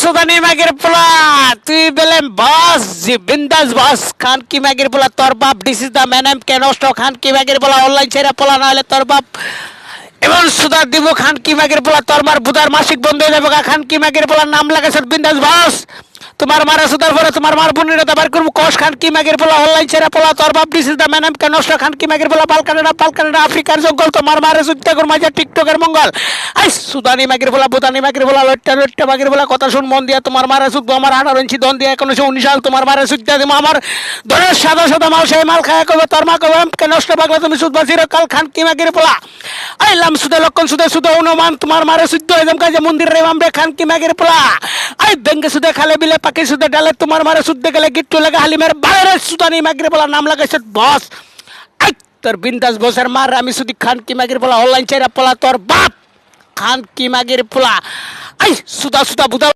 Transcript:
সুদানি মাগের পোলা তুই বলেন বস জি বিন্দাস বস খান কি মাগের পোলা তোর বাপ this is the man M K নষ্ট খান কি মাগের পোলা অনলাইন ছেড়ে পোলা না হলে তোর বাপ এমন সুদা দিব খান কি মাগের পোলা তোর মার বুধার মাসিক বন্ধ হয়ে যাবে খান কি মাগের পোলা নাম লাগাছে বিন্দাস বস তোমার মারা সুদার পরে তোমার মার বোনের দাবার করবো কষ খান কি মাগের পোলা অনলাইন ছেড়ে পোলা তোর বাপ this is the man M K নষ্ট খান কি মাগের পোলা বালকানেরা আফ্রিকার জঙ্গল তোমার মারে সুদ্ধা কর মাঝে টিকটকের মঙ্গল আই সুদানি মাগের পোলা বুদানি মাগের পোলা লট্টা মাগের পোলা কথা শুন মন দিয়া তোমার মারা সুদ্ধ আমার 18 ইঞ্চি দন দিয়া 1919 সাল তোমার মারে সুদ্ধা দিব আমার ধরে সাদা মাল সেই মাল খায় কবে তোর মা কবে কে নষ্ট পাগলা তুমি সুদ বাসির কাল খান কি মাগের পোলা আইলাম সুদে লক্ষণ সুদে অনুমান তোমার মারে সুদ্ধ একদম কাজে মন্দির রে মামরে খান কি মাগের পোলা আই বেঙ্গে সুদে খালে বিলে পাখি সুদে ডালে তোমার মারে সুদ্ধে গেলে গিট্টু লাগে হালিমের বাইরে সুদানি মাগের পোলা নাম লাগাইছে বস আই তোর বিন্দাস বসের মার আমি সুদি খান কি মাগের পোলা অনলাইন চাইরা পোলা তোর বাপ খান কি মাগের পোলা আই সুদা বুদা